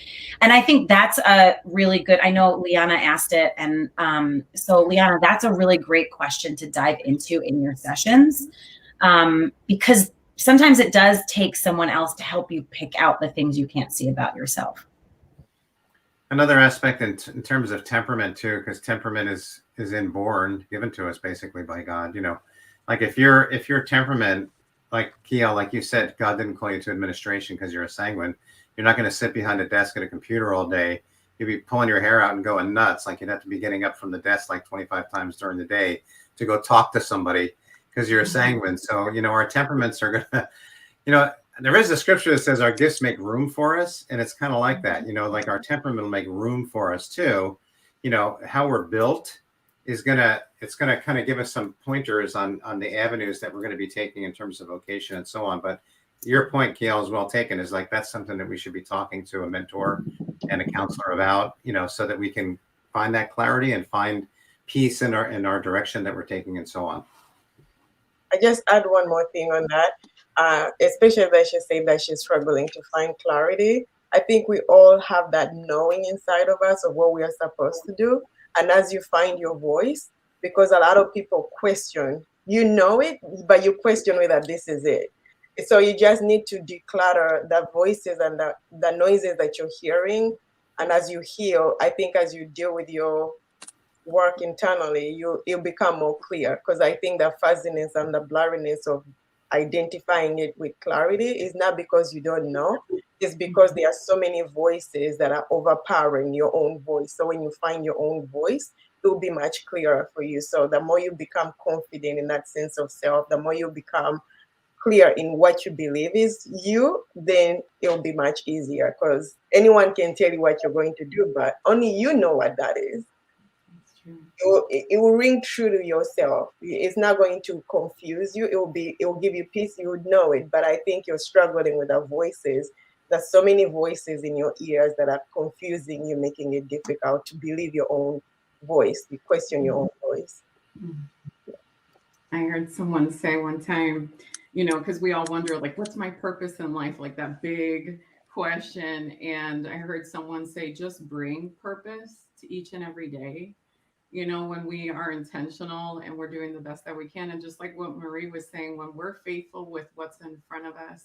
I think that's a really good, I know Liana asked it. And so Liana, that's a really great question to dive into in your sessions. Because sometimes it does take someone else to help you pick out the things you can't see about yourself. Another aspect in terms of temperament too, because temperament is inborn, given to us basically by God, you know. Like if your temperament, like Kiel, like you said, God didn't call you to administration because you're a sanguine. You're not going to sit behind a desk at a computer all day. You'd be pulling your hair out and going nuts. Like you'd have to be getting up from the desk like 25 times during the day to go talk to somebody because you're a sanguine. So, you know, our temperaments are going to, you know, there is a scripture that says our gifts make room for us. And it's kind of like that, you know, like our temperament will make room for us too. You know, how we're built is it's gonna kind of give us some pointers on the avenues that we're going to be taking in terms of vocation and so on. But your point, Kiel, is well taken. Is like that's something that we should be talking to a mentor and a counselor about, you know, so that we can find that clarity and find peace in our direction that we're taking and so on. I just add one more thing on that, especially that she said that she's struggling to find clarity. I think we all have that knowing inside of us of what we are supposed to do. And as you find your voice, because a lot of people question, you know it, but you question whether this is it. So you just need to declutter the voices and the noises that you're hearing. And as you heal, I think as you deal with your work internally, you'll become more clear. Because I think the fuzziness and the blurriness of identifying it with clarity is not because you don't know. It's because there are so many voices that are overpowering your own voice. So when you find your own voice, it will be much clearer for you. So the more you become confident in that sense of self, the more you become clear in what you believe is you, then it'll be much easier, because anyone can tell you what you're going to do, but only you know what that is. It will ring true to yourself. It's not going to confuse you. It will give you peace. You would know it. But I think you're struggling with the voices. There's so many voices in your ears that are confusing you, making it difficult to believe your own voice. You question your own voice. I heard someone say one time, you know, because we all wonder, like, what's my purpose in life? Like that big question. And I heard someone say, just bring purpose to each and every day. You know, when we are intentional and we're doing the best that we can. And just like what Marie was saying, when we're faithful with what's in front of us,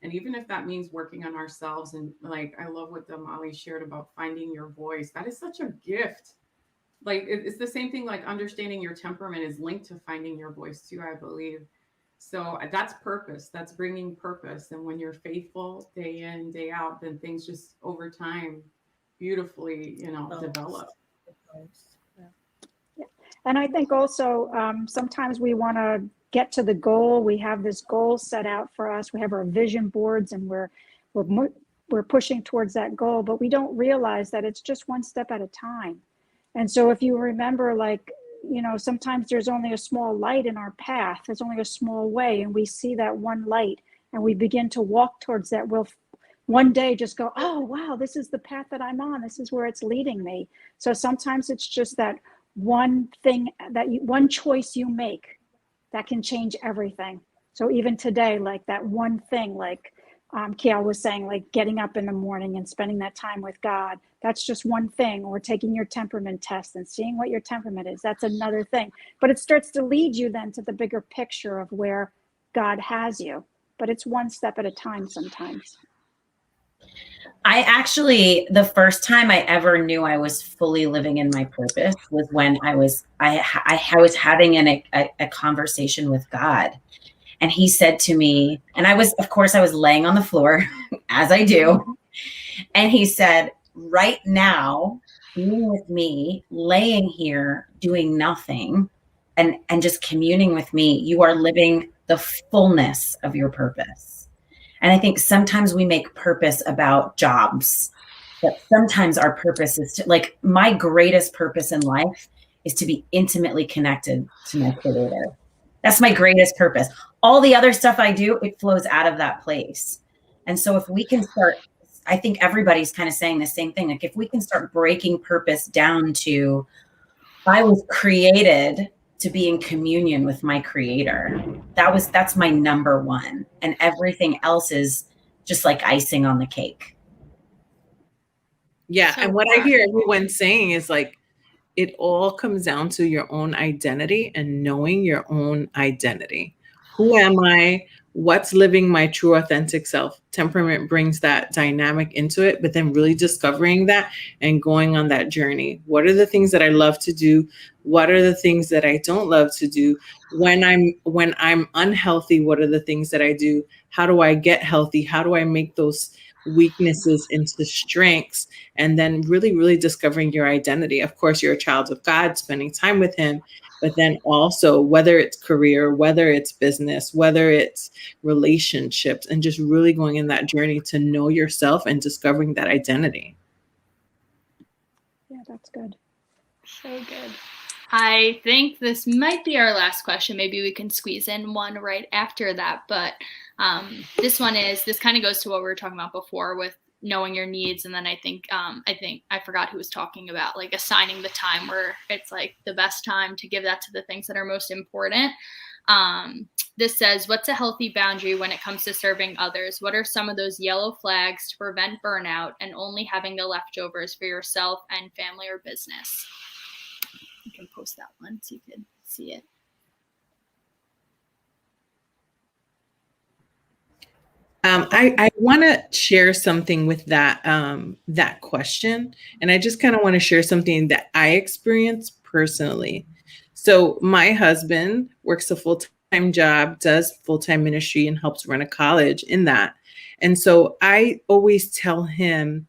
and even if that means working on ourselves, and like, I love what Damali shared about finding your voice. That is such a gift. Like, it's the same thing, like understanding your temperament is linked to finding your voice too, I believe. So that's purpose. That's bringing purpose. And when you're faithful day in, day out, then things just over time beautifully, you know, develop. And I think also sometimes we want to get to the goal. We have this goal set out for us. We have our vision boards, and we're pushing towards that goal, but we don't realize that it's just one step at a time. And so if you remember, like, you know, sometimes there's only a small light in our path. There's only a small way, and we see that one light, and we begin to walk towards that. We'll one day just go, oh, wow, this is the path that I'm on. This is where it's leading me. So sometimes it's just that one thing one choice you make that can change everything. So even today, like that one thing, like Kiel was saying, like getting up in the morning and spending that time with God, that's just one thing. Or taking your temperament test and seeing what your temperament is, that's another thing. But it starts to lead you then to the bigger picture of where God has you. But it's one step at a time sometimes. I actually, the first time I ever knew I was fully living in my purpose was when I was having a conversation with God. And he said to me, and I was laying on the floor as I do. And he said, right now, being with me, laying here, doing nothing and just communing with me, you are living the fullness of your purpose. And I think sometimes we make purpose about jobs, but sometimes our purpose is to, like, my greatest purpose in life is to be intimately connected to my Creator. That's my greatest purpose. All the other stuff I do, it flows out of that place. And so if we can start, I think everybody's kind of saying the same thing. Like if we can start breaking purpose down to, I was created to be in communion with my creator. That's my number one. And everything else is just like icing on the cake. Yeah. So And what I hear everyone saying is like, it all comes down to your own identity and knowing your own identity. Who am I? What's living my true authentic self? Temperament brings that dynamic into it, but then really discovering that and going on that journey. What are the things that I love to do? What are the things that I don't love to do? When I'm unhealthy, what are the things that I do? How do I get healthy? How do I make those weaknesses into strengths? And then really, really discovering your identity. Of course, you're a child of God, spending time with him, but then also whether it's career, whether it's business, whether it's relationships, and just really going in that journey to know yourself and discovering that identity. Yeah, that's good. So good. I think this might be our last question. Maybe we can squeeze in one right after that. But this kind of goes to what we were talking about before with knowing your needs. And then I think I forgot who was talking about like assigning the time where it's like the best time to give that to the things that are most important. This says, what's a healthy boundary when it comes to serving others? What are some of those yellow flags to prevent burnout and only having the leftovers for yourself and family or business? You can post that one so you can see it. I want to share something with that that question, and I just kind of want to share something that I experienced personally. So my husband works a full-time job, does full-time ministry, and helps run a college in that. And so I always tell him,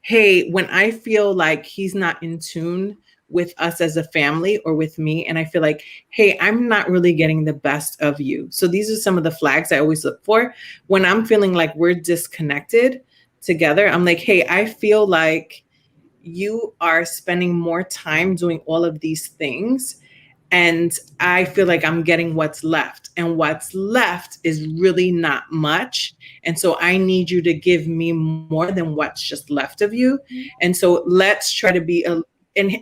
hey, when I feel like he's not in tune with us as a family or with me, and I feel like, hey, I'm not really getting the best of you. So these are some of the flags I always look for when I'm feeling like we're disconnected together. I'm like, hey, I feel like you are spending more time doing all of these things, and I feel like I'm getting what's left, and what's left is really not much. And so I need you to give me more than what's just left of you. And so let's try to be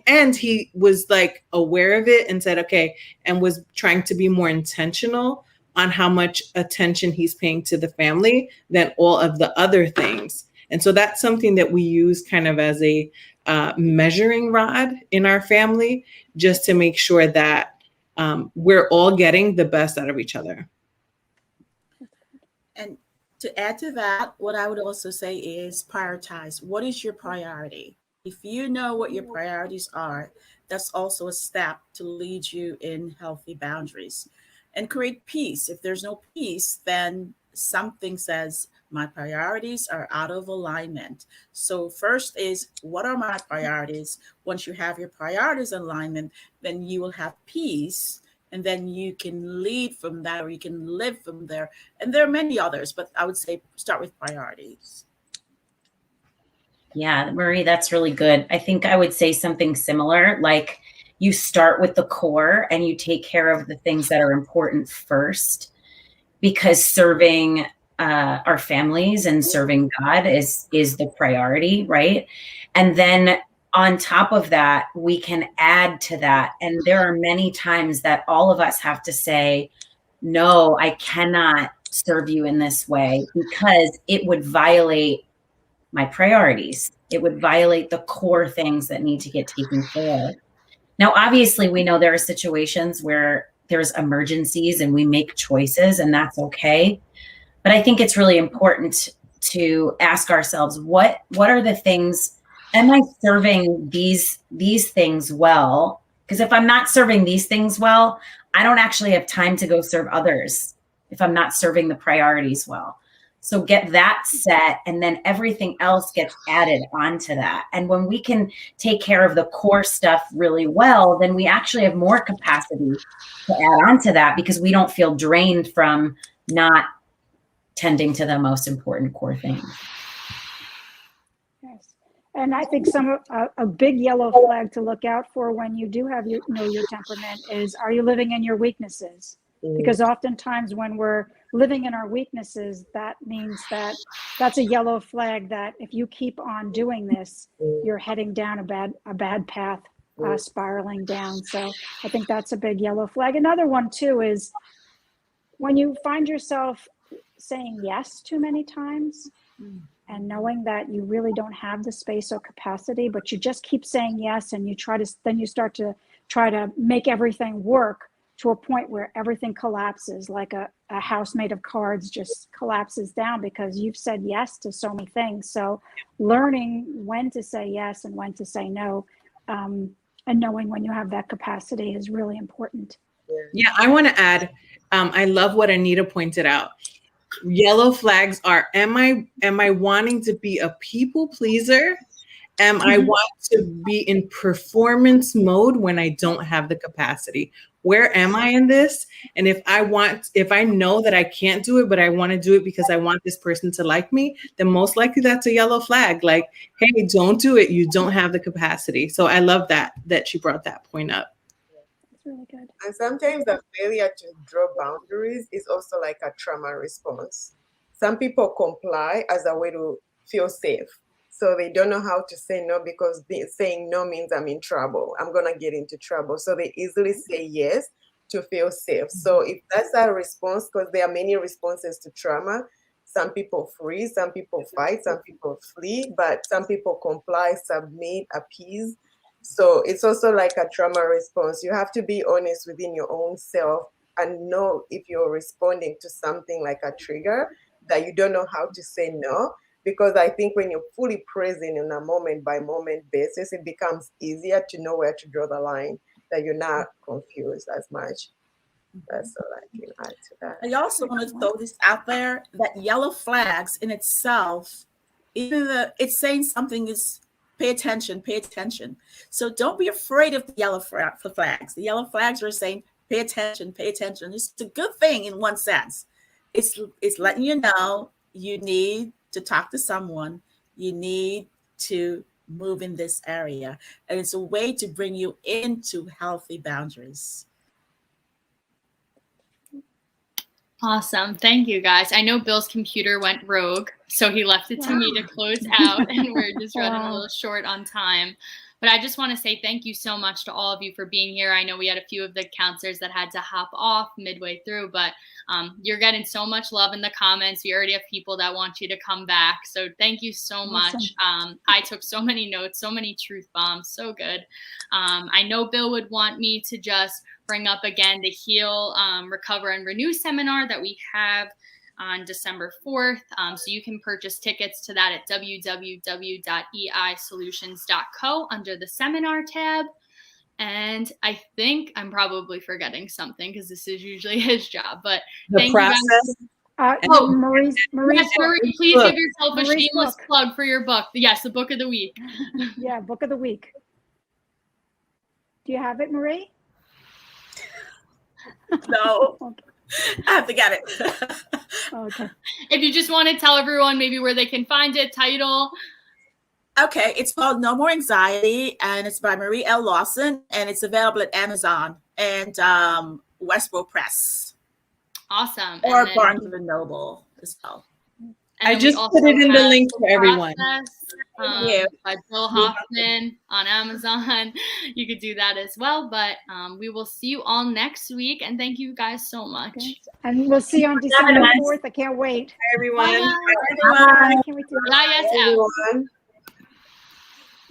and he was like aware of it and said, okay, and was trying to be more intentional on how much attention he's paying to the family than all of the other things. And so that's something that we use kind of as a measuring rod in our family, just to make sure that we're all getting the best out of each other. And to add to that, what I would also say is prioritize. What is your priority? If you know what your priorities are, that's also a step to lead you in healthy boundaries and create peace. If there's no peace, then something says my priorities are out of alignment. So first is, what are my priorities? Once you have your priorities in alignment, then you will have peace, and then you can lead from that, or you can live from there. And there are many others, but I would say start with priorities. Yeah, Marie, that's really good. I think I would say something similar, like you start with the core and you take care of the things that are important first, because serving our families and serving God is the priority, right? And then on top of that, we can add to that. And there are many times that all of us have to say, no, I cannot serve you in this way, because it would violate my priorities. It would violate the core things that need to get taken care of. Now, obviously, we know there are situations where there's emergencies and we make choices, and that's okay. But I think it's really important to ask ourselves, what are the things, am I serving these things well? Because if I'm not serving these things well, I don't actually have time to go serve others if I'm not serving the priorities well. So get that set, and then everything else gets added onto that. And when we can take care of the core stuff really well, then we actually have more capacity to add on to that, because we don't feel drained from not tending to the most important core things. Yes. And I think a big yellow flag to look out for when you do have your temperament is, are you living in your weaknesses? Because oftentimes when we're living in our weaknesses, that means that's a yellow flag that if you keep on doing this, you're heading down a bad path spiraling down. So I think that's a big yellow flag. Another one too is when you find yourself saying yes too many times and knowing that you really don't have the space or capacity, but you just keep saying yes, and you start to try to make everything work to a point where everything collapses, like a house made of cards just collapses down because you've said yes to so many things. So learning when to say yes and when to say no, and knowing when you have that capacity is really important. Yeah, I want to add, I love what Anita pointed out. Yellow flags are, am I wanting to be a people pleaser? Am I want to be in performance mode when I don't have the capacity? Where am I in this? And if I know that I can't do it, but I want to do it because I want this person to like me, then most likely that's a yellow flag. Like, hey, don't do it. You don't have the capacity. So I love that she brought that point up. That's really good. And sometimes the failure to draw boundaries is also like a trauma response. Some people comply as a way to feel safe. So they don't know how to say no because saying no means I'm in trouble. I'm going to get into trouble. So they easily say yes to feel safe. So if that's a response, because there are many responses to trauma, some people freeze, some people fight, some people flee, but some people comply, submit, appease. So it's also like a trauma response. You have to be honest within your own self and know if you're responding to something like a trigger that you don't know how to say no. Because I think when you're fully present in a moment by moment basis, it becomes easier to know where to draw the line, that you're not confused as much. That's all I can add to that. I also want to throw this out there that yellow flags in itself, even it's saying something is pay attention. So don't be afraid of the yellow flags. The yellow flags are saying pay attention. It's a good thing in one sense. It's letting you know you need to talk to someone, you need to move in this area. And it's a way to bring you into healthy boundaries. Awesome. Thank you, guys. I know Bill's computer went rogue, so he left it to me to close out, and we're just running a little short on time. But I just want to say thank you so much to all of you for being here. I know we had a few of the counselors that had to hop off midway through, but you're getting so much love in the comments. We already have people that want you to come back. So thank you so much. I took so many notes, so many truth bombs. So good. I know Bill would want me to just bring up again the Heal, Recover, and Renew seminar that we have on December 4th. So you can purchase tickets to that at www.eisolutions.co under the seminar tab. And I think I'm probably forgetting something because this is usually his job, but The process. Marie's yes, Marie, please book. give yourself a Marie's shameless book. plug for your book. Yes, the book of the week. Yeah, book of the week. Do you have it, Marie? No, Okay. I have to get it. Okay. If you just want to tell everyone maybe where they can find it, title. Okay, it's called No More Anxiety, and it's by Marie L. Lawson, and it's available at Amazon and Westboro Press. Awesome. Or Barnes & Noble as well. I just put it in the link for everyone. By Bill Hoffman on Amazon. You could do that as well. But we will see you all next week. And thank you guys so much. Okay. And we'll see you on December 4th. I can't wait. Hi, everyone. Bye. Bye. I can't wait to Yes, Everyone.